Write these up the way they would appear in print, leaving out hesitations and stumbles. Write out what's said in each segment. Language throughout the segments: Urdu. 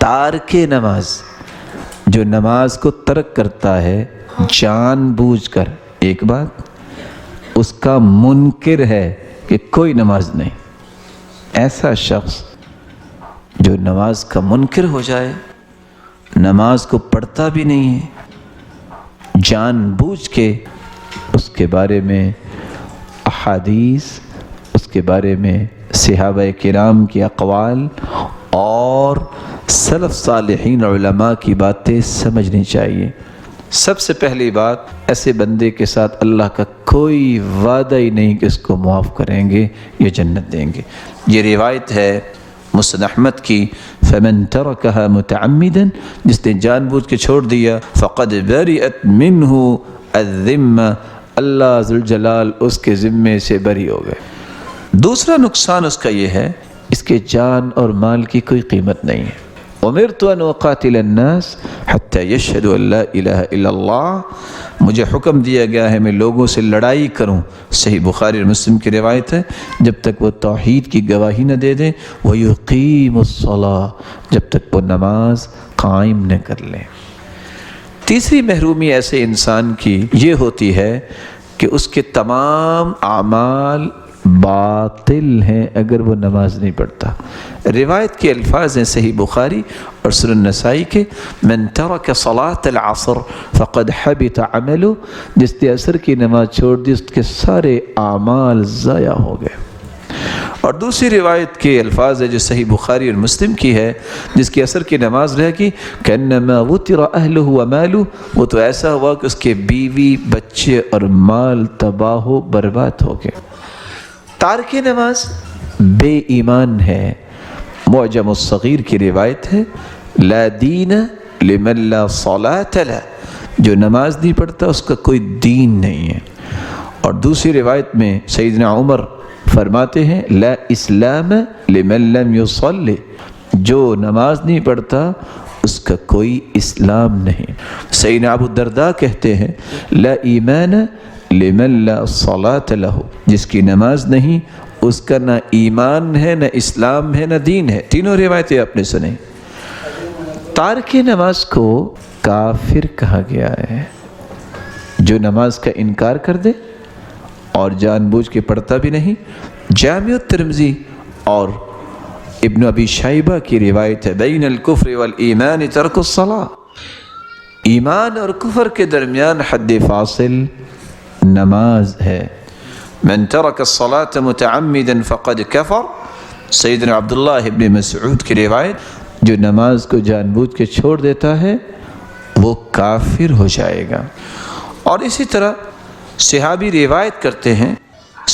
تارک نماز، جو نماز کو ترک کرتا ہے جان بوجھ کر، ایک بات، اس کا منکر ہے کہ کوئی نماز نہیں. ایسا شخص جو نماز کا منکر ہو جائے، نماز کو پڑھتا بھی نہیں ہے جان بوجھ کے، اس کے بارے میں احادیث، اس کے بارے میں صحابہ کرام کی اقوال اور سلف صالحین علماء کی باتیں سمجھنی چاہیے. سب سے پہلی بات، ایسے بندے کے ساتھ اللہ کا کوئی وعدہ ہی نہیں کہ اس کو معاف کریں گے یا جنت دیں گے. یہ روایت ہے مسند احمد کی، فمن ترکها متعمدا، جس نے جان بوجھ کے چھوڑ دیا، فقد برئت منہ الذمہ، اللہ ذوالجلال اس کے ذمے سے بری ہو گئے. دوسرا نقصان اس کا یہ ہے، اس کے جان اور مال کی کوئی قیمت نہیں ہے. امرت ان اقاتل الناس حتی یشہدوا ان لا الہ الا اللہ، مجھے حکم دیا گیا ہے میں لوگوں سے لڑائی کروں. صحیح بخاری اور مسلم کی روایت ہے، جب تک وہ توحید کی گواہی نہ دے دیں، وَيُقِيمُ الصَّلَاةَ، جب تک وہ نماز قائم نہ کر لیں. تیسری محرومی ایسے انسان کی یہ ہوتی ہے کہ اس کے تمام اعمال باطل ہیں اگر وہ نماز نہیں پڑھتا. روایت کے الفاظ ہیں صحیح بخاری اور سنن نسائی کے، من ترک صلاة العصر فقد حبط عمله، جس نے عصر کی نماز چھوڑ دی اس کے سارے اعمال ضائع ہو گئے. اور دوسری روایت کے الفاظ ہے جو صحیح بخاری اور مسلم کی ہے، جس کی عصر کی نماز رہ گئی، کأنما وطر اہلہ ومالہ، وہ تو ایسا ہوا کہ اس کے بیوی بچے اور مال تباہ و برباد ہو گئے. تارک نماز بے ایمان ہے. معجم الصغیر کی روایت ہے، لا دین لمن لا صلاة له، جو نماز نہیں پڑھتا اس کا کوئی دین نہیں ہے. اور دوسری روایت میں سیدنا عمر فرماتے ہیں، لا اسلام لمن لم يصلی، جو نماز نہیں پڑھتا اس کا کوئی اسلام نہیں. سیدنا ابو الدرداء کہتے ہیں، لا ایمان لمن لا صلاة له، جس کی نماز نہیں اس کا نہ ایمان ہے، نہ اسلام ہے، نہ دین ہے. تینوں روایتیں آپ نے سنیں. تارک نماز کو کافر کہا گیا ہے. جو نماز کا انکار کر دے اور جان بوجھ کے پڑھتا بھی نہیں. جامع الترمذی اور ابن ابی شیبہ کی روایت ہے، بین الکفر والایمان ترک الصلاۃ، ایمان اور کفر کے درمیان حد فاصل نماز ہے. من ترک الصلاة متعمدا فقد کفر، سیدنا عبداللہ ابن مسعود کی روایت، جو نماز کو جان بوجھ کے چھوڑ دیتا ہے وہ کافر ہو جائے گا. اور اسی طرح صحابی روایت کرتے ہیں،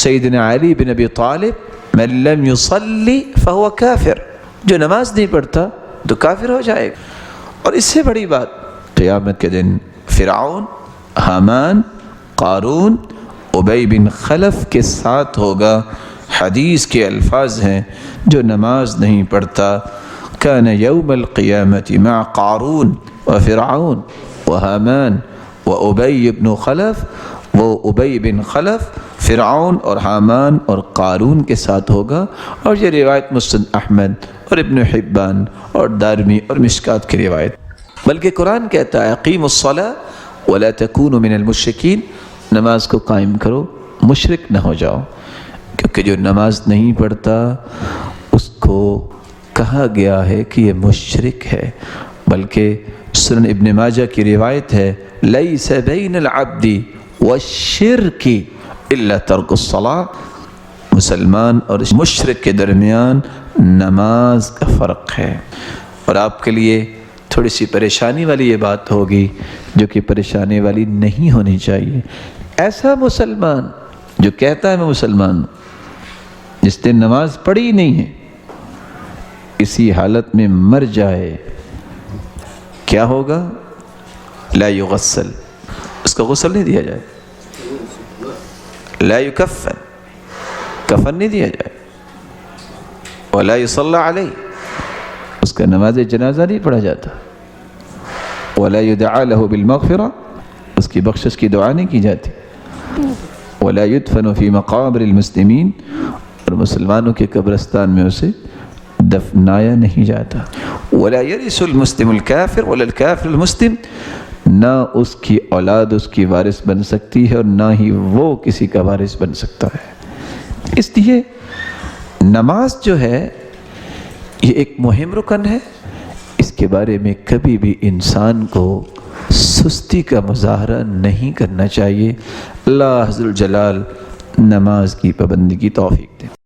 سیدنا علی بن ابی طالب، من لم يصلی فهو کافر، جو نماز نہیں پڑھتا تو کافر ہو جائے گا. اور اس سے بڑی بات، قیامت کے دن فرعون، حامان، قارون، ابی بن خلف کے ساتھ ہوگا. حدیث کے الفاظ ہیں، جو نماز نہیں پڑھتا، کان یوم القیامت مع قارون وفرعون وحامان وابی بن خلف، وہ ابی بن خلف، فرعون اور حامان اور قارون کے ساتھ ہوگا. اور یہ روایت مسند احمد اور ابن حبان اور دارمی اور مشکات کی روایت. بلکہ قرآن کہتا ہے، اقیموا الصلاۃ ولا تکونوا من المشرکین، نماز کو قائم کرو، مشرک نہ ہو جاؤ. کیونکہ جو نماز نہیں پڑھتا اس کو کہا گیا ہے کہ یہ مشرک ہے. بلکہ سنن ابن ماجہ کی روایت ہے، لیس بین العبد والشرک الا ترک الصلاۃ، مسلمان اور مشرک کے درمیان نماز کا فرق ہے. اور آپ کے لیے تھوڑی سی پریشانی والی یہ بات ہوگی، جو کہ پریشانی والی نہیں ہونی چاہیے. ایسا مسلمان جو کہتا ہے میں مسلمان ہوں، جس نے نماز پڑھی نہیں ہے، اسی حالت میں مر جائے، کیا ہوگا؟ لا یغسل، اس کو غسل نہیں دیا جائے. لا یکفن، کفن نہیں دیا جائے. ولا یصلی علیہ، اس کا نماز جنازہ نہیں پڑھا جاتا. ولا یدعا له بالمغفرہ، اس کی بخشش کی دعا نہیں کی جاتی. ولا يدفن في مقابر المسلمین، اور مسلمانوں کے قبرستان میں اسے دفنایا نہیں جاتا. ولا يرث المسلم الكافر ولا الكافر المسلم، نہ اس کی اولاد اس کی وارث بن سکتی ہے اور نہ ہی وہ کسی کا وارث بن سکتا ہے۔ اس لیے نماز جو ہے یہ ایک مہم رکن ہے، اس کے بارے میں کبھی بھی انسان کو سستی کا مظاہرہ نہیں کرنا چاہیے۔ اللہ عز و جلال نماز کی پابندی کی توفیق دے۔